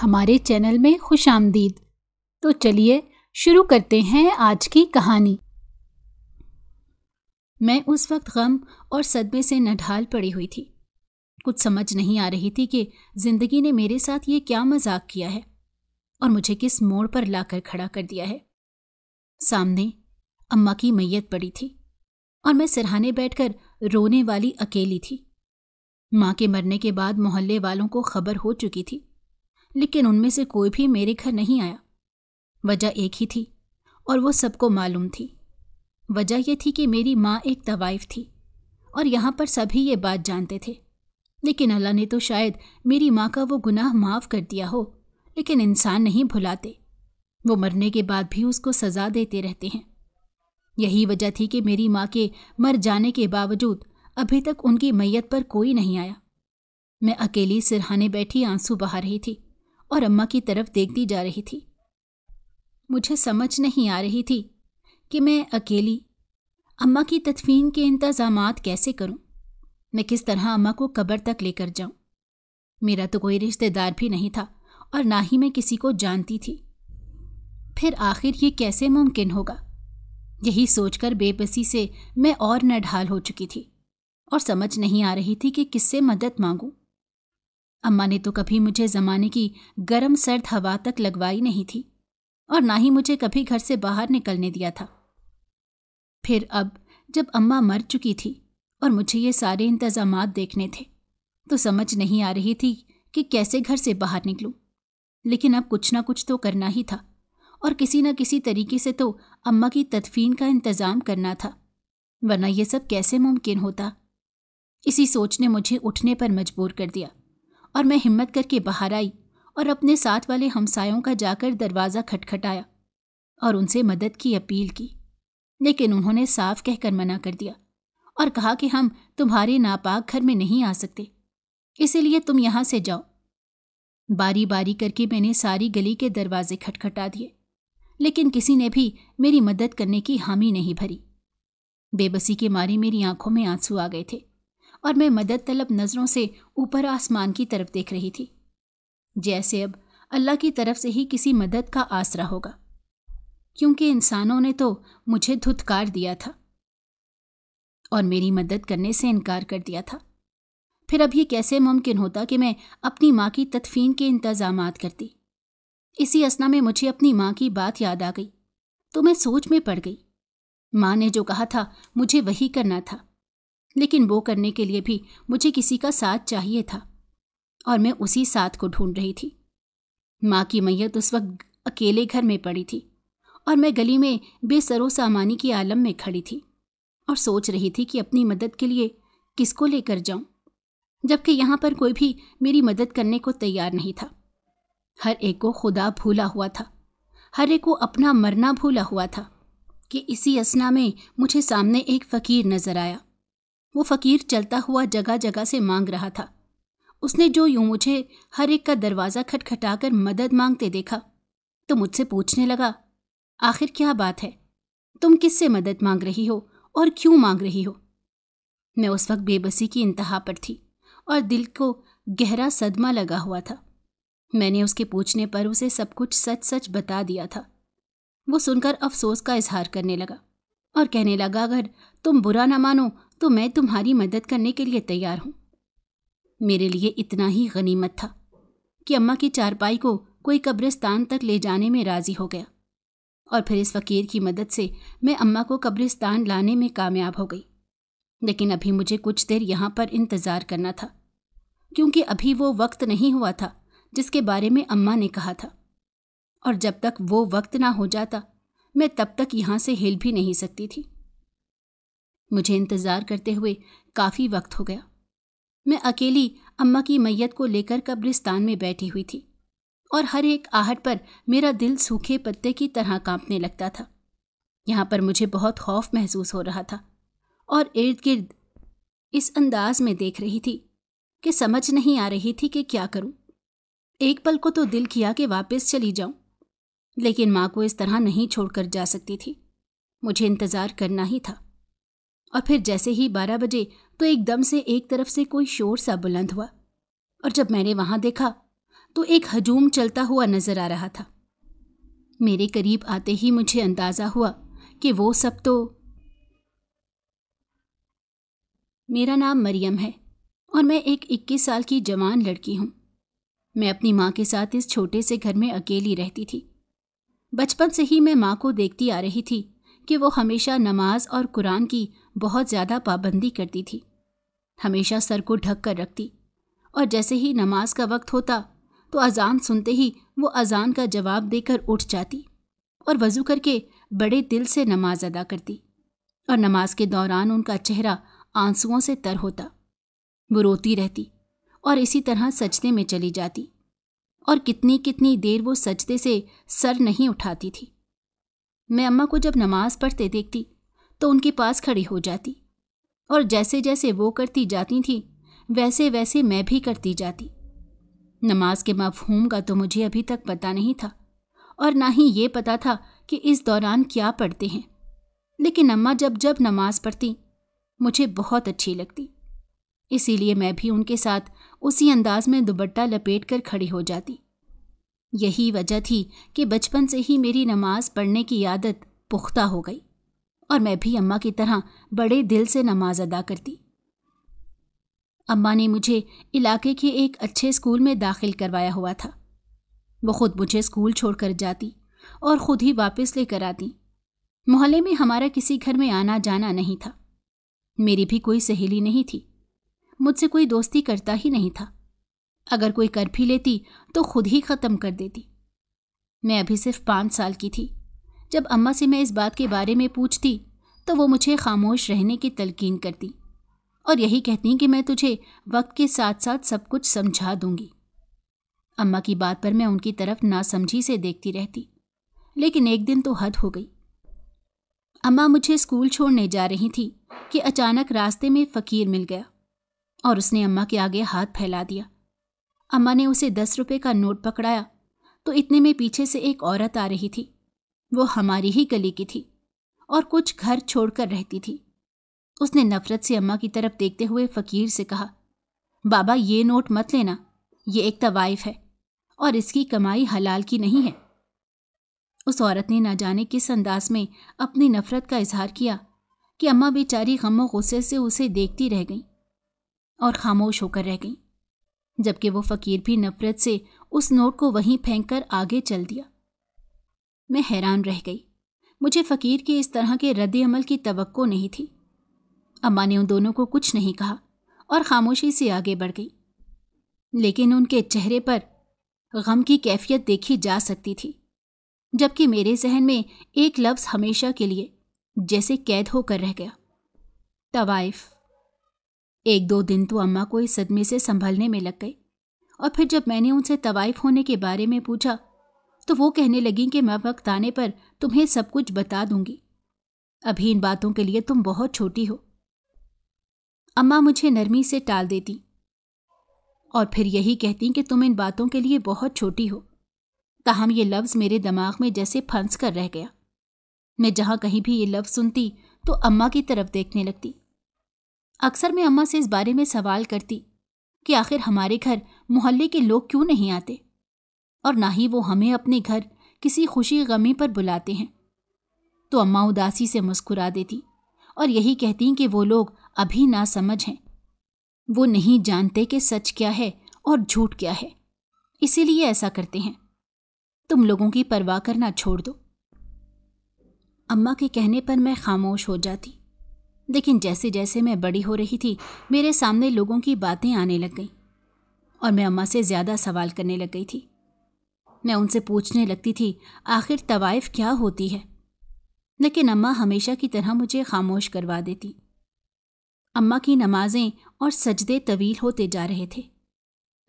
ہمارے چینل میں خوش آمدید۔ تو چلیے شروع کرتے ہیں آج کی کہانی۔ میں اس وقت غم اور صدمے سے نڈھال پڑی ہوئی تھی۔ کچھ سمجھ نہیں آ رہی تھی کہ زندگی نے میرے ساتھ یہ کیا مذاق کیا ہے اور مجھے کس موڑ پر لا کر کھڑا کر دیا ہے۔ سامنے اماں کی میت پڑی تھی اور میں سرہانے بیٹھ کر رونے والی اکیلی تھی۔ ماں کے مرنے کے بعد محلے والوں کو خبر ہو چکی تھی، لیکن ان میں سے کوئی بھی میرے گھر نہیں آیا۔ وجہ ایک ہی تھی اور وہ سب کو معلوم تھی۔ وجہ یہ تھی کہ میری ماں ایک طوائف تھی اور یہاں پر سبھی یہ بات جانتے تھے، لیکن اللہ نے تو شاید میری ماں کا وہ گناہ معاف کر دیا ہو، لیکن انسان نہیں بھلاتے، وہ مرنے کے بعد بھی اس کو سزا دیتے رہتے ہیں۔ یہی وجہ تھی کہ میری ماں کے مر جانے کے باوجود ابھی تک ان کی میت پر کوئی نہیں آیا۔ میں اکیلی سرہانے بیٹھی آنسو بہا رہی تھی اور اماں کی طرف دیکھتی جا رہی تھی۔ مجھے سمجھ نہیں آ رہی تھی کہ میں اکیلی اماں کی تدفین کے انتظامات کیسے کروں۔ میں کس طرح اماں کو قبر تک لے کر جاؤں۔ میرا تو کوئی رشتہ دار بھی نہیں تھا اور نہ ہی میں کسی کو جانتی تھی۔ پھر آخر یہ کیسے ممکن ہوگا؟ یہی سوچ کر بے بسی سے میں اور نڈھال ہو چکی تھی اور سمجھ نہیں آ رہی تھی کہ کس سے مدد مانگوں۔ اماں نے تو کبھی مجھے زمانے کی گرم سرد ہوا تک لگوائی نہیں تھی اور نہ ہی مجھے کبھی گھر سے باہر نکلنے دیا تھا۔ پھر اب جب اماں مر چکی تھی اور مجھے یہ سارے انتظامات دیکھنے تھے تو سمجھ نہیں آ رہی تھی کہ کیسے گھر سے باہر نکلوں، لیکن اب کچھ نہ کچھ تو کرنا ہی تھا اور کسی نہ کسی طریقے سے تو اماں کی تدفین کا انتظام کرنا تھا، ورنہ یہ سب کیسے ممکن ہوتا۔ اسی سوچ نے مجھے اٹھنے پر مجبور کر دیا اور میں ہمت کر کے باہر آئی اور اپنے ساتھ والے ہمسایوں کا جا کر دروازہ کھٹکھٹایا اور ان سے مدد کی اپیل کی، لیکن انہوں نے صاف کہہ کر منع کر دیا اور کہا کہ ہم تمہارے ناپاک گھر میں نہیں آ سکتے، اسی لیے تم یہاں سے جاؤ۔ باری باری کر کے میں نے ساری گلی کے دروازے کھٹکھٹا دیے، لیکن کسی نے بھی میری مدد کرنے کی حامی نہیں بھری۔ بے بسی کے مارے میری آنکھوں میں آنسو آ گئے تھے اور میں مدد طلب نظروں سے اوپر آسمان کی طرف دیکھ رہی تھی، جیسے اب اللہ کی طرف سے ہی کسی مدد کا آسرا ہوگا، کیونکہ انسانوں نے تو مجھے دھتکار دیا تھا اور میری مدد کرنے سے انکار کر دیا تھا۔ پھر اب یہ کیسے ممکن ہوتا کہ میں اپنی ماں کی تدفین کے انتظامات کرتی؟ اسی اثنا میں مجھے اپنی ماں کی بات یاد آ گئی تو میں سوچ میں پڑ گئی۔ ماں نے جو کہا تھا مجھے وہی کرنا تھا، لیکن وہ کرنے کے لیے بھی مجھے کسی کا ساتھ چاہیے تھا اور میں اسی ساتھ کو ڈھونڈ رہی تھی۔ ماں کی میت اس وقت اکیلے گھر میں پڑی تھی اور میں گلی میں بے سر و سامانی کی عالم میں کھڑی تھی اور سوچ رہی تھی کہ اپنی مدد کے لیے کس کو لے کر جاؤں، جبکہ یہاں پر کوئی بھی میری مدد کرنے کو تیار نہیں تھا۔ ہر ایک کو خدا بھولا ہوا تھا، ہر ایک کو اپنا مرنا بھولا ہوا تھا کہ اسی اثنا میں مجھے سامنے ایک فقیر نظر آیا۔ وہ فقیر چلتا ہوا جگہ جگہ سے مانگ رہا تھا۔ اس نے جو یوں مجھے ہر ایک کا دروازہ کھٹکھٹا کر مدد مانگتے دیکھا تو مجھ سے پوچھنے لگا، آخر کیا بات ہے؟ تم کس سے مدد مانگ رہی ہو اور کیوں مانگ رہی ہو؟ میں اس وقت بے بسی کی انتہا پر تھی اور دل کو گہرا صدمہ لگا ہوا تھا۔ میں نے اس کے پوچھنے پر اسے سب کچھ سچ سچ بتا دیا تھا۔ وہ سن کر افسوس کا اظہار کرنے لگا اور کہنے لگا، اگر تم برا نہ مانو تو میں تمہاری مدد کرنے کے لیے تیار ہوں۔ میرے لیے اتنا ہی غنیمت تھا کہ اماں کی چارپائی کو کوئی قبرستان تک لے جانے میں راضی ہو گیا اور پھر اس فقیر کی مدد سے میں اماں کو قبرستان لانے میں کامیاب ہو گئی۔ لیکن ابھی مجھے کچھ دیر یہاں پر انتظار کرنا تھا، کیونکہ ابھی وہ وقت نہیں ہوا تھا جس کے بارے میں اماں نے کہا تھا، اور جب تک وہ وقت نہ ہو جاتا میں تب تک یہاں سے ہل بھی نہیں سکتی تھی۔ مجھے انتظار کرتے ہوئے کافی وقت ہو گیا۔ میں اکیلی اماں کی میت کو لے کر قبرستان میں بیٹھی ہوئی تھی اور ہر ایک آہٹ پر میرا دل سوکھے پتے کی طرح کانپنے لگتا تھا۔ یہاں پر مجھے بہت خوف محسوس ہو رہا تھا اور ارد گرد اس انداز میں دیکھ رہی تھی کہ سمجھ نہیں آ رہی تھی کہ کیا کروں۔ ایک پل کو تو دل کیا کہ واپس چلی جاؤں، لیکن ماں کو اس طرح نہیں چھوڑ کر جا سکتی تھی، مجھے انتظار کرنا ہی تھا۔ اور پھر جیسے ہی 12 بجے تو ایک دم سے ایک طرف سے کوئی شور سا بلند ہوا، اور جب میں نے وہاں دیکھا تو ایک ہجوم چلتا ہوا نظر آ رہا تھا۔ میرے قریب آتے ہی مجھے اندازہ ہوا کہ وہ سب تو… میرا نام مریم ہے اور میں ایک 21 سال کی جوان لڑکی ہوں۔ میں اپنی ماں کے ساتھ اس چھوٹے سے گھر میں اکیلی رہتی تھی۔ بچپن سے ہی میں ماں کو دیکھتی آ رہی تھی کہ وہ ہمیشہ نماز اور قرآن کی بہت زیادہ پابندی کرتی تھی۔ ہمیشہ سر کو ڈھک کر رکھتی، اور جیسے ہی نماز کا وقت ہوتا تو اذان سنتے ہی وہ اذان کا جواب دے کر اٹھ جاتی اور وضو کر کے بڑے دل سے نماز ادا کرتی، اور نماز کے دوران ان کا چہرہ آنسوؤں سے تر ہوتا۔ وہ روتی رہتی اور اسی طرح سجدے میں چلی جاتی، اور کتنی کتنی دیر وہ سجدے سے سر نہیں اٹھاتی تھی۔ میں اماں کو جب نماز پڑھتے دیکھتی تو ان کے پاس کھڑی ہو جاتی، اور جیسے جیسے وہ کرتی جاتی تھیں ویسے ویسے میں بھی کرتی جاتی۔ نماز کے مفہوم کا تو مجھے ابھی تک پتہ نہیں تھا، اور نہ ہی یہ پتہ تھا کہ اس دوران کیا پڑھتے ہیں، لیکن اماں جب نماز پڑھتی مجھے بہت اچھی لگتی، اسی لیے میں بھی ان کے ساتھ اسی انداز میں دوپٹہ لپیٹ کر کھڑی ہو جاتی۔ یہی وجہ تھی کہ بچپن سے ہی میری نماز پڑھنے کی عادت پختہ ہو گئی، اور میں بھی اماں کی طرح بڑے دل سے نماز ادا کرتی۔ اماں نے مجھے علاقے کے ایک اچھے اسکول میں داخل کروایا ہوا تھا۔ وہ خود مجھے اسکول چھوڑ کر جاتی اور خود ہی واپس لے کر آتی۔ محلے میں ہمارا کسی گھر میں آنا جانا نہیں تھا۔ میری بھی کوئی سہیلی نہیں تھی، مجھ سے کوئی دوستی کرتا ہی نہیں تھا۔ اگر کوئی کر بھی لیتی تو خود ہی ختم کر دیتی۔ میں ابھی صرف 5 سال کی تھی۔ جب اماں سے میں اس بات کے بارے میں پوچھتی تو وہ مجھے خاموش رہنے کی تلقین کرتی، اور یہی کہتی کہ میں تجھے وقت کے ساتھ ساتھ سب کچھ سمجھا دوں گی۔ اماں کی بات پر میں ان کی طرف ناسمجھی سے دیکھتی رہتی، لیکن ایک دن تو حد ہو گئی۔ اماں مجھے اسکول چھوڑنے جا رہی تھی کہ اچانک راستے میں فقیر مل گیا، اور اس نے اماں کے آگے ہاتھ پھیلا دیا۔ اماں نے اسے 10 روپے کا نوٹ پکڑایا تو اتنے میں پیچھے سے ایک عورت آ رہی تھی۔ وہ ہماری ہی گلی کی تھی اور کچھ گھر چھوڑ کر رہتی تھی۔ اس نے نفرت سے اماں کی طرف دیکھتے ہوئے فقیر سے کہا، بابا یہ نوٹ مت لینا، یہ ایک طوائف ہے اور اس کی کمائی حلال کی نہیں ہے۔ اس عورت نے نہ جانے کس انداز میں اپنی نفرت کا اظہار کیا کہ اماں بیچاری غم و غصے سے اسے دیکھتی رہ گئیں اور خاموش ہو کر رہ گئیں، جبکہ وہ فقیر بھی نفرت سے اس نوٹ کو وہیں پھینک کر آگے چل دیا۔ میں حیران رہ گئی۔ مجھے فقیر کے اس طرح کے رد عمل کی توقع نہیں تھی۔ اماں نے ان دونوں کو کچھ نہیں کہا اور خاموشی سے آگے بڑھ گئی، لیکن ان کے چہرے پر غم کی کیفیت دیکھی جا سکتی تھی، جبکہ میرے ذہن میں ایک لفظ ہمیشہ کے لیے جیسے قید ہو کر رہ گیا، طوائف۔ 1-2 دن تو اماں کو اس صدمے سے سنبھلنے میں لگ گئے، اور پھر جب میں نے ان سے طوائف ہونے کے بارے میں پوچھا تو وہ کہنے لگیں کہ میں وقت آنے پر تمہیں سب کچھ بتا دوں گی، ابھی ان باتوں کے لیے تم بہت چھوٹی ہو۔ اماں مجھے نرمی سے ٹال دیتی اور پھر یہی کہتی کہ تم ان باتوں کے لیے بہت چھوٹی ہو۔ تاہم یہ لفظ میرے دماغ میں جیسے پھنس کر رہ گیا۔ میں جہاں کہیں بھی یہ لفظ سنتی تو اماں کی طرف دیکھنے لگتی۔ اکثر میں اماں سے اس بارے میں سوال کرتی کہ آخر ہمارے گھر محلے کے لوگ کیوں نہیں آتے، اور نہ ہی وہ ہمیں اپنے گھر کسی خوشی غمی پر بلاتے ہیں، تو اماں اداسی سے مسکرا دیتی اور یہی کہتی کہ وہ لوگ ابھی ناسمجھ ہیں، وہ نہیں جانتے کہ سچ کیا ہے اور جھوٹ کیا ہے، اسی لیے ایسا کرتے ہیں، تم لوگوں کی پرواہ کرنا چھوڑ دو۔ اماں کے کہنے پر میں خاموش ہو جاتی، لیکن جیسے جیسے میں بڑی ہو رہی تھی میرے سامنے لوگوں کی باتیں آنے لگ گئیں، اور میں اماں سے زیادہ سوال کرنے لگ گئی تھی۔ میں ان سے پوچھنے لگتی تھی آخر طوائف کیا ہوتی ہے، لیکن اماں ہمیشہ کی طرح مجھے خاموش کروا دیتی۔ اماں کی نمازیں اور سجدے طویل ہوتے جا رہے تھے۔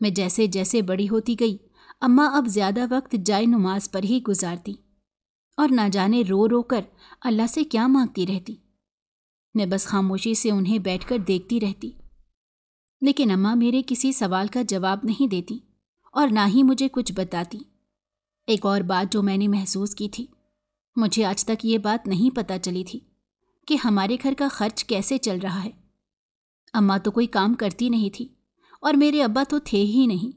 میں جیسے جیسے بڑی ہوتی گئی اماں اب زیادہ وقت جائے نماز پر ہی گزارتی، اور نہ جانے رو رو کر اللہ سے کیا مانگتی رہتی۔ میں بس خاموشی سے انہیں بیٹھ کر دیکھتی رہتی، لیکن اماں میرے کسی سوال کا جواب نہیں دیتی اور نہ ہی مجھے کچھ بتاتی۔ ایک اور بات جو میں نے محسوس کی تھی، مجھے آج تک یہ بات نہیں پتہ چلی تھی کہ ہمارے گھر کا خرچ کیسے چل رہا ہے۔ اماں تو کوئی کام کرتی نہیں تھی اور میرے ابا تو تھے ہی نہیں۔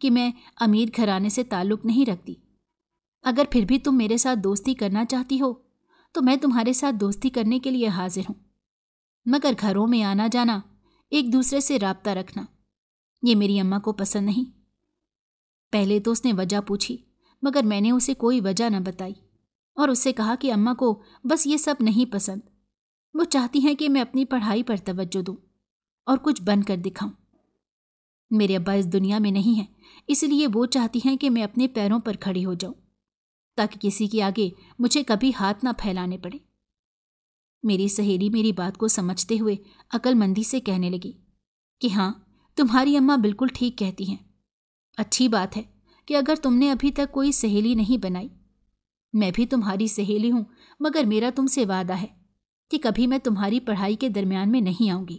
کہ میں امیر گھرانے سے تعلق نہیں رکھتی۔ اگر پھر بھی تم میرے ساتھ دوستی کرنا چاہتی ہو تو میں تمہارے ساتھ دوستی کرنے کے لیے حاضر ہوں، مگر گھروں میں آنا جانا، ایک دوسرے سے رابطہ رکھنا، یہ میری اماں کو پسند نہیں۔ پہلے تو اس نے وجہ پوچھی، مگر میں نے اسے کوئی وجہ نہ بتائی اور اس سے کہا کہ اماں کو بس یہ سب نہیں پسند، وہ چاہتی ہیں کہ میں اپنی پڑھائی پر توجہ دوں اور کچھ بن کر دکھاؤں۔ میرے ابا اس دنیا میں نہیں ہیں، اس لیے وہ چاہتی ہیں کہ میں اپنے پیروں پر کھڑی ہو جاؤں تاکہ کسی کے آگے مجھے کبھی ہاتھ نہ پھیلانے پڑے۔ میری سہیلی میری بات کو سمجھتے ہوئے عقل مندی سے کہنے لگی کہ ہاں، تمہاری اماں بالکل ٹھیک کہتی ہیں۔ اچھی بات ہے کہ اگر تم نے ابھی تک کوئی سہیلی نہیں بنائی، میں بھی تمہاری سہیلی ہوں، مگر میرا تم سے وعدہ ہے کہ کبھی میں تمہاری پڑھائی کے درمیان میں نہیں آؤں گی۔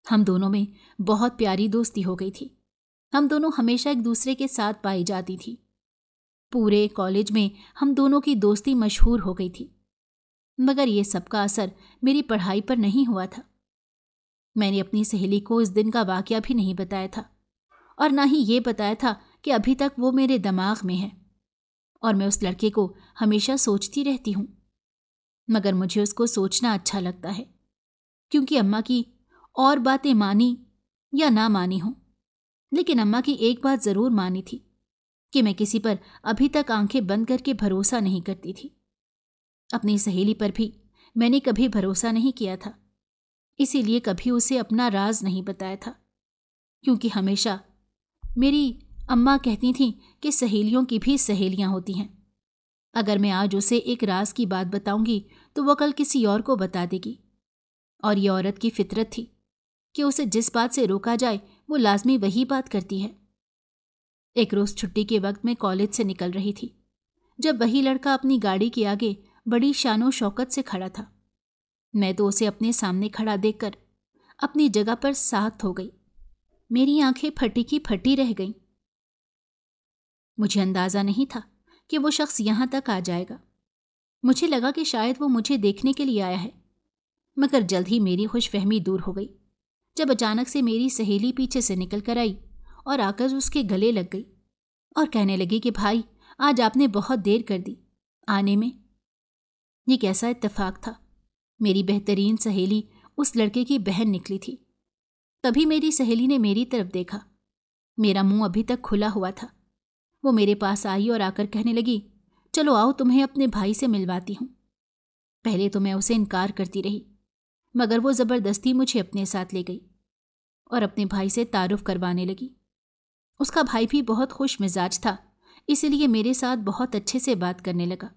ہم دونوں میں بہت پیاری دوستی ہو گئی تھی، ہم دونوں ہمیشہ ایک دوسرے کے ساتھ پائی جاتی تھی۔ پورے کالج میں ہم دونوں کی دوستی مشہور ہو گئی تھی، مگر یہ سب کا اثر میری پڑھائی پر نہیں ہوا تھا۔ میں نے اپنی سہیلی کو اس دن کا واقعہ بھی نہیں بتایا تھا اور نہ ہی یہ بتایا تھا کہ ابھی تک وہ میرے دماغ میں ہے اور میں اس لڑکے کو ہمیشہ سوچتی رہتی ہوں، مگر مجھے اس کو سوچنا اچھا لگتا ہے کیونکہ اماں کی اور باتیں مانی یا نہ مانی ہوں، لیکن اماں کی ایک بات ضرور مانی تھی کہ میں کسی پر ابھی تک آنکھیں بند کر کے بھروسہ نہیں کرتی تھی۔ اپنی سہیلی پر بھی میں نے کبھی بھروسہ نہیں کیا تھا، اسی لیے کبھی اسے اپنا راز نہیں بتایا تھا، کیونکہ ہمیشہ میری اماں کہتی تھیں کہ سہیلیوں کی بھی سہیلیاں ہوتی ہیں۔ اگر میں آج اسے ایک راز کی بات بتاؤں گی تو وہ کل کسی اور کو بتا دے گی، اور یہ عورت کی فطرت تھی کہ اسے جس بات سے روکا جائے وہ لازمی وہی بات کرتی ہے۔ ایک روز چھٹی کے وقت میں کالج سے نکل رہی تھی جب وہی لڑکا اپنی گاڑی کے آگے بڑی شان و شوکت سے کھڑا تھا۔ میں تو اسے اپنے سامنے کھڑا دیکھ کر اپنی جگہ پر ساخت ہو گئی، میری آنکھیں پھٹی کی پھٹی رہ گئیں۔ مجھے اندازہ نہیں تھا کہ وہ شخص یہاں تک آ جائے گا۔ مجھے لگا کہ شاید وہ مجھے دیکھنے کے لیے آیا ہے، مگر جلد ہی میری خوش فہمی دور ہو گئی جب اچانک سے میری سہیلی پیچھے سے نکل کر آئی اور آ کر اس کے گلے لگ گئی اور کہنے لگی کہ بھائی، آج آپ نے بہت دیر کر دی آنے میں۔ یہ کیسا اتفاق تھا، میری بہترین سہیلی اس لڑکے کی بہن نکلی تھی۔ تبھی میری سہیلی نے میری طرف دیکھا، میرا منہ ابھی تک کھلا ہوا تھا۔ وہ میرے پاس آئی اور آ کر کہنے لگی، چلو آؤ، تمہیں اپنے بھائی سے ملواتی ہوں۔ پہلے تو میں اسے انکار کرتی رہی، مگر وہ زبردستی مجھے اپنے ساتھ لے گئی اور اپنے بھائی سے تعارف کروانے لگی۔ اس کا بھائی بھی بہت خوش مزاج تھا، اسی لیے میرے ساتھ بہت اچھے سے بات کرنے لگا۔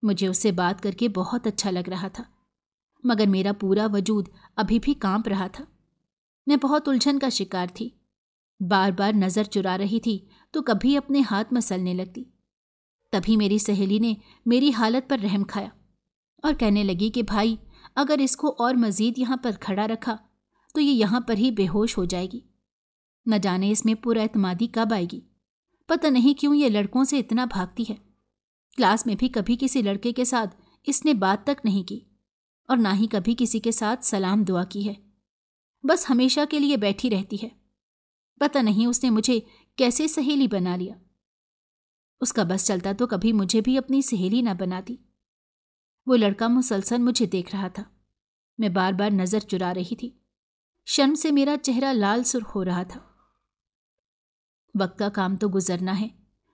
مجھے اس سے بات کر کے بہت اچھا لگ رہا تھا، مگر میرا پورا وجود ابھی بھی کانپ رہا تھا۔ میں بہت الجھن کا شکار تھی، بار بار نظر چرا رہی تھی تو کبھی اپنے ہاتھ مسلنے لگتی۔ تبھی میری سہیلی نے میری حالت پر رحم کھایا اور کہنے لگی کہ بھائی، اگر اس کو اور مزید یہاں پر کھڑا رکھا تو یہ یہاں پر ہی بے ہوش ہو جائے گی، نہ جانے اس میں پر اعتمادی کب آئے گی۔ پتہ نہیں کیوں یہ لڑکوں سے اتنا بھاگتی ہے، کلاس میں بھی کبھی کسی لڑکے کے ساتھ اس نے بات تک نہیں کی اور نہ ہی کبھی کسی کے ساتھ سلام دعا کی ہے، بس ہمیشہ کے لیے بیٹھی رہتی ہے۔ پتہ نہیں اس نے مجھے کیسے سہیلی بنا لیا۔ اس کا بس چلتا تو کبھی مجھے بھی اپنی سہیلی نہ بناتی۔ وہ لڑکا مسلسل مجھے دیکھ رہا تھا، میں بار بار نظر چرا رہی تھی، شرم سے میرا چہرہ لال سرخ ہو رہا تھا۔ وقت کا کام تو گزرنا ہے،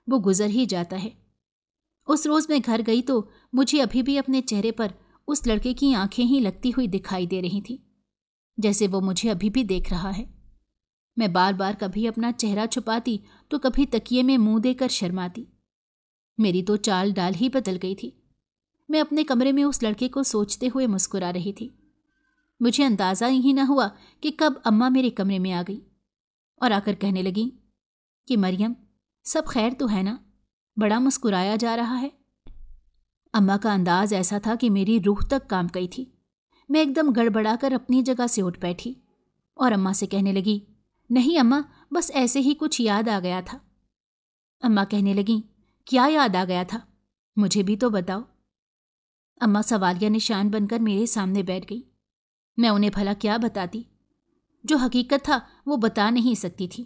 وہ گزر ہی جاتا ہے۔ اس روز میں گھر گئی تو مجھے ابھی بھی اپنے چہرے پر اس لڑکے کی آنکھیں ہی لگتی ہوئی دکھائی دے رہی تھیں، جیسے وہ مجھے ابھی بھی دیکھ رہا ہے۔ میں بار بار کبھی اپنا چہرہ چھپاتی تو کبھی تکیے میں منہ دے کر شرماتی۔ میری تو چال ڈال ہی بدل گئی تھی۔ میں اپنے کمرے میں اس لڑکے کو سوچتے ہوئے مسکرا رہی تھی۔ مجھے اندازہ ہی نہ ہوا کہ کب اماں میرے کمرے میں آ گئی اور آ کر کہنے لگی کہ مریم، سب خیر تو ہے نا؟ بڑا مسکرایا جا رہا ہے۔ اماں کا انداز ایسا تھا کہ میری روح تک کانپ گئی تھی۔ میں ایک دم گڑبڑا کر اپنی جگہ سے اٹھ بیٹھی اور اماں سے کہنے لگی، نہیں اماں، بس ایسے ہی کچھ یاد آ گیا تھا۔ اماں کہنے لگیں، کیا یاد آ گیا تھا؟ مجھے بھی تو بتاؤ۔ اماں سوالیہ نشان بن کر میرے سامنے بیٹھ گئی۔ میں انہیں بھلا کیا بتاتی؟ جو حقیقت تھا وہ بتا نہیں سکتی تھی،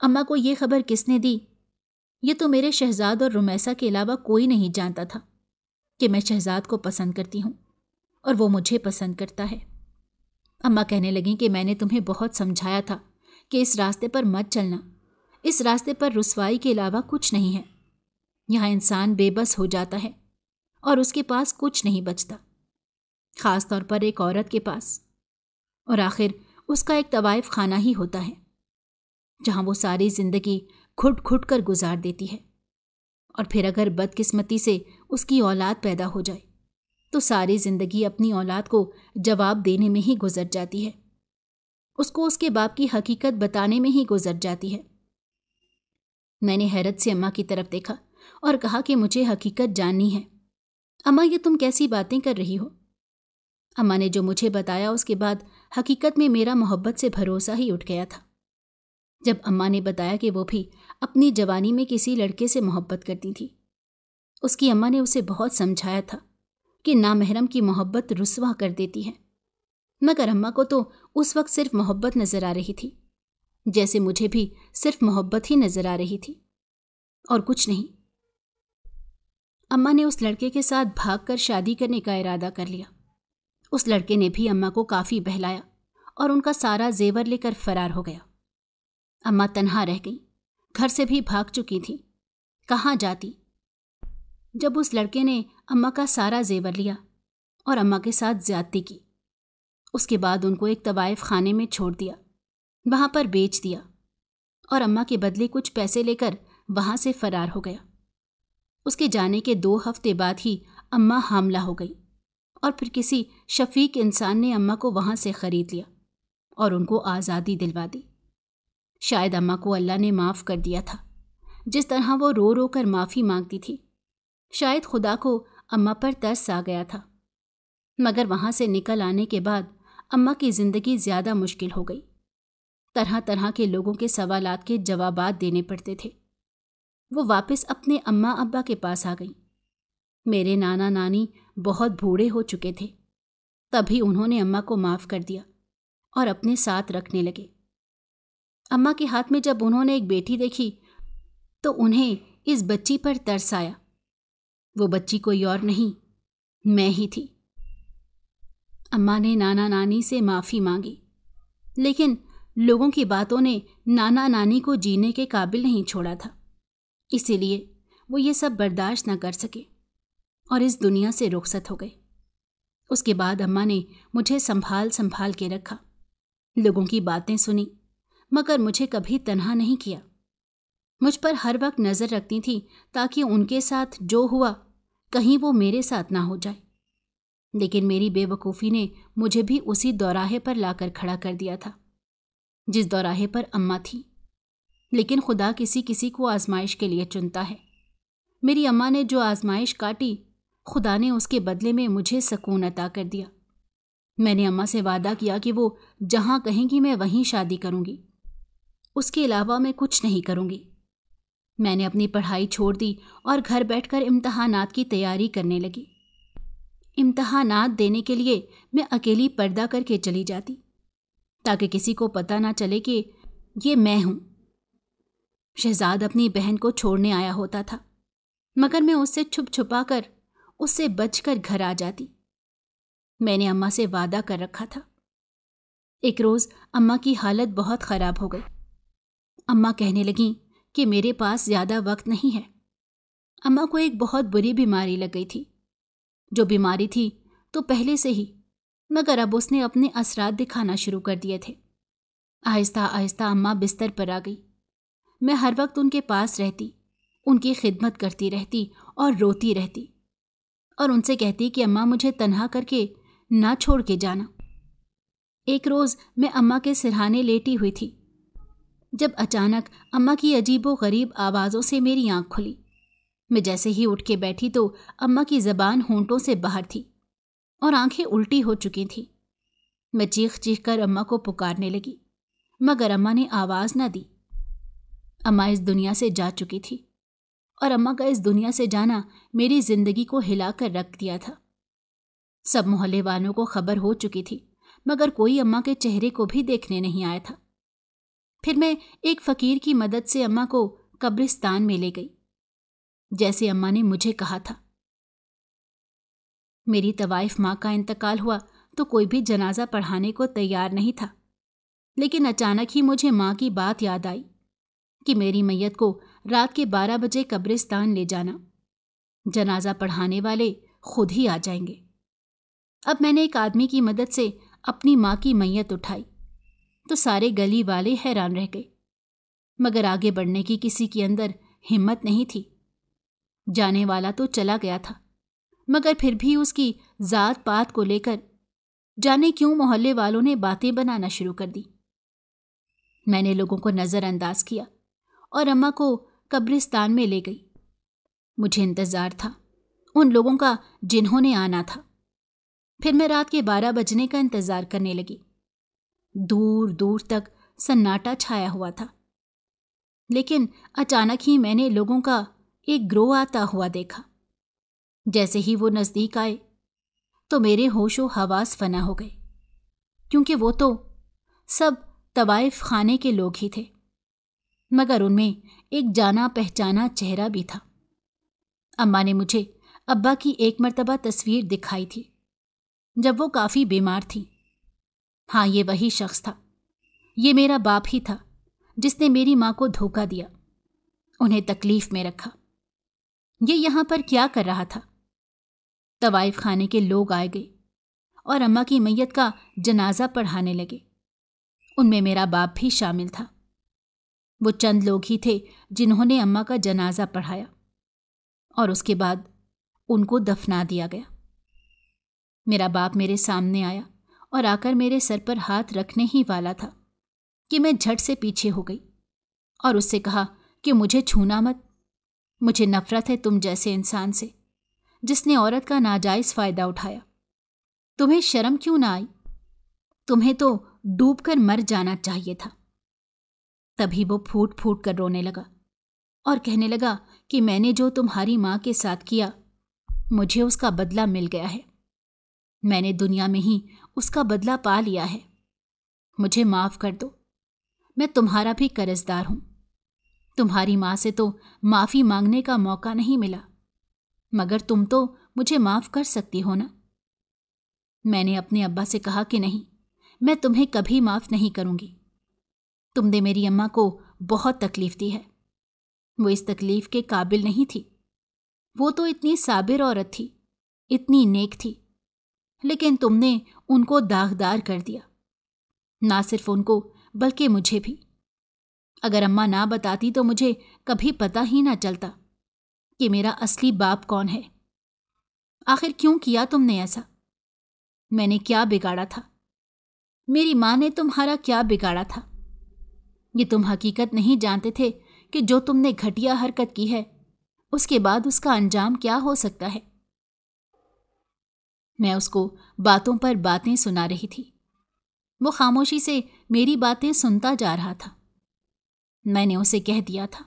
اماں کو یہ خبر کس نے دی؟ یہ تو میرے شہزاد اور رمیسا کے علاوہ کوئی نہیں جانتا تھا کہ میں شہزاد کو پسند کرتی ہوں اور وہ مجھے پسند کرتا ہے۔ اماں کہنے لگیں کہ میں نے تمہیں بہت سمجھایا تھا کہ اس راستے پر مت چلنا، اس راستے پر رسوائی کے علاوہ کچھ نہیں ہے، یہاں انسان بے بس ہو جاتا ہے اور اس کے پاس کچھ نہیں بچتا، خاص طور پر ایک عورت کے پاس، اور آخر اس کا ایک طوائف خانہ ہی ہوتا ہے جہاں وہ ساری زندگی گھٹ گھٹ کر گزار دیتی ہے، اور پھر اگر بدقسمتی سے اس کی اولاد پیدا ہو جائے تو ساری زندگی اپنی اولاد کو جواب دینے میں ہی گزر جاتی ہے، اس کو اس کے باپ کی حقیقت بتانے میں ہی گزر جاتی ہے۔ میں نے حیرت سے اماں کی طرف دیکھا اور کہا کہ مجھے حقیقت جاننی ہے۔ اماں یہ تم کیسی باتیں کر رہی ہو؟ اماں نے جو مجھے بتایا اس کے بعد حقیقت میں میرا محبت سے بھروسہ ہی اٹھ گیا تھا۔ جب اماں نے بتایا کہ وہ بھی اپنی جوانی میں کسی لڑکے سے محبت کرتی تھی، اس کی اماں نے اسے بہت سمجھایا تھا کہ نامحرم کی محبت رسوا کر دیتی ہے، مگر اماں کو تو اس وقت صرف محبت نظر آ رہی تھی، جیسے مجھے بھی صرف محبت ہی نظر آ رہی تھی اور کچھ نہیں۔ اماں نے اس لڑکے کے ساتھ بھاگ کر شادی کرنے کا ارادہ کر لیا۔ اس لڑکے نے بھی اماں کو کافی بہلایا اور ان کا سارا زیور لے کر فرار ہو گیا۔ اماں تنہا رہ گئی، گھر سے بھی بھاگ چکی تھی، کہاں جاتی؟ جب اس لڑکے نے اماں کا سارا زیور لیا اور اماں کے ساتھ زیادتی کی، اس کے بعد ان کو ایک طوائف خانے میں چھوڑ دیا، وہاں پر بیچ دیا اور اماں کے بدلے کچھ پیسے لے کر وہاں سے فرار ہو گیا۔ اس کے جانے کے 2 ہفتے بعد ہی اماں حاملہ ہو گئی اور پھر کسی شفیق انسان نے اماں کو وہاں سے خرید لیا اور ان کو آزادی دلوا دی۔ شاید اماں کو اللہ نے معاف کر دیا تھا، جس طرح وہ رو رو کر معافی مانگتی تھی، شاید خدا کو اماں پر ترس آ گیا تھا، مگر وہاں سے نکل آنے کے بعد اماں کی زندگی زیادہ مشکل ہو گئی۔ طرح طرح کے لوگوں کے سوالات کے جوابات دینے پڑتے تھے۔ وہ واپس اپنے اماں ابا کے پاس آ گئیں۔ میرے نانا نانی بہت بوڑھے ہو چکے تھے، تبھی انہوں نے اماں کو معاف کر دیا اور اپنے ساتھ رکھنے لگے۔ اماں کے ہاتھ میں جب انہوں نے ایک بیٹی دیکھی تو انہیں اس بچی پر ترس آیا۔ وہ بچی کوئی اور نہیں، میں ہی تھی۔ اماں نے نانا نانی سے معافی مانگی، لیکن لوگوں کی باتوں نے نانا نانی کو جینے کے قابل نہیں چھوڑا تھا، اسی لیے وہ یہ سب برداشت نہ کر سکے اور اس دنیا سے رخصت ہو گئے۔ اس کے بعد اماں نے مجھے سنبھال کے رکھا، لوگوں کی باتیں سنی، مگر مجھے کبھی تنہا نہیں کیا۔ مجھ پر ہر وقت نظر رکھتی تھی تاکہ ان کے ساتھ جو ہوا کہیں وہ میرے ساتھ نہ ہو جائے، لیکن میری بے وقوفی نے مجھے بھی اسی دوراہے پر لا کر کھڑا کر دیا تھا جس دوراہے پر اماں تھی۔ لیکن خدا کسی کسی کو آزمائش کے لیے چنتا ہے۔ میری اماں نے جو آزمائش کاٹی، خدا نے اس کے بدلے میں مجھے سکون عطا کر دیا۔ میں نے اماں سے وعدہ کیا کہ وہ جہاں کہیں گی میں وہیں شادی کروں گی، اس کے علاوہ میں کچھ نہیں کروں گی۔ میں نے اپنی پڑھائی چھوڑ دی اور گھر بیٹھ کر امتحانات کی تیاری کرنے لگی۔ امتحانات دینے کے لیے میں اکیلی پردہ کر کے چلی جاتی تاکہ کسی کو پتہ نہ چلے کہ یہ میں ہوں۔ شہزاد اپنی بہن کو چھوڑنے آیا ہوتا تھا، مگر میں اس سے چھپ چھپا کر، اس سے بچ کر گھر آ جاتی۔ میں نے اماں سے وعدہ کر رکھا تھا۔ ایک روز اماں کی حالت بہت خراب ہو گئی۔ اماں کہنے لگیں کہ میرے پاس زیادہ وقت نہیں ہے۔ اماں کو ایک بہت بری بیماری لگ گئی تھی۔ جو بیماری تھی تو پہلے سے ہی، مگر اب اس نے اپنے اثرات دکھانا شروع کر دیے تھے۔ آہستہ آہستہ اماں بستر پر آ گئی۔ میں ہر وقت ان کے پاس رہتی، ان کی خدمت کرتی رہتی اور روتی رہتی اور ان سے کہتی کہ اماں مجھے تنہا کر کے نہ چھوڑ کے جانا۔ ایک روز میں اماں کے سرہانے لیٹی ہوئی تھی جب اچانک اماں کی عجیب و غریب آوازوں سے میری آنکھ کھلی۔ میں جیسے ہی اٹھ کے بیٹھی تو اماں کی زبان ہونٹوں سے باہر تھی اور آنکھیں الٹی ہو چکی تھیں۔ میں چیخ چیخ کر اماں کو پکارنے لگی، مگر اماں نے آواز نہ دی۔ اماں اس دنیا سے جا چکی تھی اور اماں کا اس دنیا سے جانا میری زندگی کو ہلا کر رکھ دیا تھا۔ سب محلے والوں کو خبر ہو چکی تھی، مگر کوئی اماں کے چہرے کو بھی دیکھنے نہیں آیا تھا۔ پھر میں ایک فقیر کی مدد سے اماں کو قبرستان میں لے گئی، جیسے اماں نے مجھے کہا تھا۔ میری طوائف ماں کا انتقال ہوا تو کوئی بھی جنازہ پڑھانے کو تیار نہیں تھا، لیکن اچانک ہی مجھے ماں کی بات یاد آئی کہ میری میت کو رات کے 12 بجے قبرستان لے جانا، جنازہ پڑھانے والے خود ہی آ جائیں گے۔ اب میں نے ایک آدمی کی مدد سے اپنی ماں کی میت اٹھائی تو سارے گلی والے حیران رہ گئے، مگر آگے بڑھنے کی کسی کے اندر ہمت نہیں تھی۔ جانے والا تو چلا گیا تھا، مگر پھر بھی اس کی ذات پات کو لے کر جانے کیوں محلے والوں نے باتیں بنانا شروع کر دی۔ میں نے لوگوں کو نظر انداز کیا اور اماں کو قبرستان میں لے گئی۔ مجھے انتظار تھا ان لوگوں کا جنہوں نے آنا تھا۔ پھر میں رات کے 12 بجنے کا انتظار کرنے لگی۔ دور دور تک سناٹا چھایا ہوا تھا، لیکن اچانک ہی میں نے لوگوں کا ایک گروہ آتا ہوا دیکھا۔ جیسے ہی وہ نزدیک آئے تو میرے ہوش و حواس فنا ہو گئے، کیونکہ وہ تو سب طوائف خانے کے لوگ ہی تھے، مگر ان میں ایک جانا پہچانا چہرہ بھی تھا۔ اماں نے مجھے ابا کی ایک مرتبہ تصویر دکھائی تھی جب وہ کافی بیمار تھی۔ ہاں، یہ وہی شخص تھا، یہ میرا باپ ہی تھا جس نے میری ماں کو دھوکہ دیا، انہیں تکلیف میں رکھا۔ یہ یہاں پر کیا کر رہا تھا؟ طوائف خانے کے لوگ آئے گئے اور اماں کی میت کا جنازہ پڑھانے لگے۔ ان میں میرا باپ بھی شامل تھا۔ وہ چند لوگ ہی تھے جنہوں نے اماں کا جنازہ پڑھایا اور اس کے بعد ان کو دفنا دیا گیا۔ میرا باپ میرے سامنے آیا اور آ کر میرے سر پر ہاتھ رکھنے ہی والا تھا کہ میں جھٹ سے پیچھے ہو گئی اور اس سے کہا کہ مجھے چھونا مت، مجھے نفرت ہے تم جیسے انسان سے جس نے عورت کا ناجائز فائدہ اٹھایا۔ تمہیں شرم کیوں نہ آئی؟ تمہیں تو ڈوب کر مر جانا چاہیے تھا۔ تبھی وہ پھوٹ پھوٹ کر رونے لگا اور کہنے لگا کہ میں نے جو تمہاری ماں کے ساتھ کیا، مجھے اس کا بدلہ مل گیا ہے۔ میں نے دنیا میں ہی اس کا بدلہ پا لیا ہے۔ مجھے معاف کر دو، میں تمہارا بھی قرضدار ہوں۔ تمہاری ماں سے تو معافی مانگنے کا موقع نہیں ملا، مگر تم تو مجھے معاف کر سکتی ہو نا؟ میں نے اپنے ابا سے کہا کہ نہیں، میں تمہیں کبھی معاف نہیں کروں گی۔ تم نے میری اماں کو بہت تکلیف دی ہے، وہ اس تکلیف کے قابل نہیں تھی۔ وہ تو اتنی صابر عورت تھی، اتنی نیک تھی، لیکن تم نے ان کو داغدار کر دیا، نہ صرف ان کو بلکہ مجھے بھی۔ اگر اماں نہ بتاتی تو مجھے کبھی پتہ ہی نہ چلتا کہ میرا اصلی باپ کون ہے۔ آخر کیوں کیا تم نے ایسا؟ میں نے کیا بگاڑا تھا؟ میری ماں نے تمہارا کیا بگاڑا تھا؟ یہ تم حقیقت نہیں جانتے تھے کہ جو تم نے گھٹیا حرکت کی ہے اس کے بعد اس کا انجام کیا ہو سکتا ہے۔ میں اس کو باتوں پر باتیں سنا رہی تھی، وہ خاموشی سے میری باتیں سنتا جا رہا تھا۔ میں نے اسے کہہ دیا تھا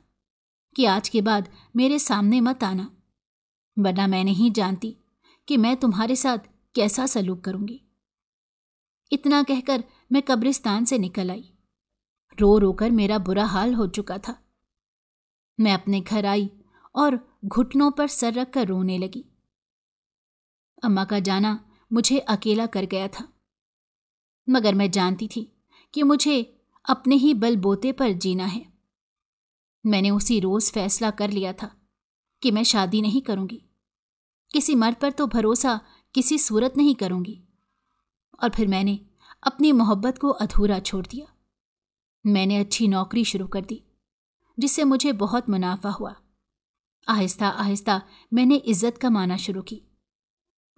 کہ آج کے بعد میرے سامنے مت آنا، ورنہ میں نہیں جانتی کہ میں تمہارے ساتھ کیسا سلوک کروں گی۔ اتنا کہہ کر میں قبرستان سے نکل آئی۔ رو رو کر میرا برا حال ہو چکا تھا۔ میں اپنے گھر آئی اور گھٹنوں پر سر رکھ کر رونے لگی۔ اماں کا جانا مجھے اکیلا کر گیا تھا، مگر میں جانتی تھی کہ مجھے اپنے ہی بل بوتے پر جینا ہے۔ میں نے اسی روز فیصلہ کر لیا تھا کہ میں شادی نہیں کروں گی، کسی مرد پر تو بھروسہ کسی صورت نہیں کروں گی۔ اور پھر میں نے اپنی محبت کو ادھورا چھوڑ دیا۔ میں نے اچھی نوکری شروع کر دی جس سے مجھے بہت منافع ہوا۔ آہستہ آہستہ میں نے عزت کمانا شروع کی،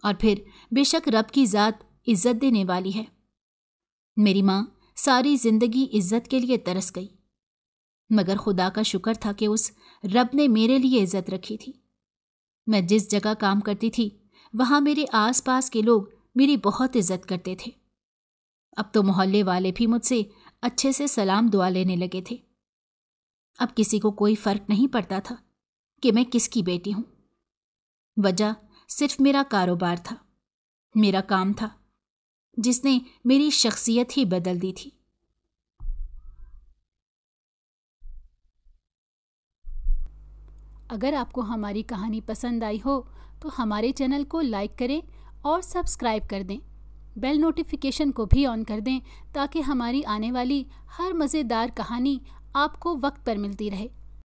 اور پھر بے شک رب کی ذات عزت دینے والی ہے۔ میری ماں ساری زندگی عزت کے لیے ترس گئی، مگر خدا کا شکر تھا کہ اس رب نے میرے لیے عزت رکھی تھی۔ میں جس جگہ کام کرتی تھی وہاں میرے آس پاس کے لوگ میری بہت عزت کرتے تھے۔ اب تو محلے والے بھی مجھ سے اچھے سے سلام دعا لینے لگے تھے۔ اب کسی کو کوئی فرق نہیں پڑتا تھا کہ میں کس کی بیٹی ہوں۔ وجہ صرف میرا کاروبار تھا، میرا کام تھا، جس نے میری شخصیت ہی بدل دی تھی۔ اگر آپ کو ہماری کہانی پسند آئی ہو تو ہمارے چینل کو لائک کریں اور سبسکرائب کر دیں۔ بیل نوٹیفیکیشن کو بھی آن کر دیں تاکہ ہماری آنے والی ہر مزیدار کہانی آپ کو وقت پر ملتی رہے۔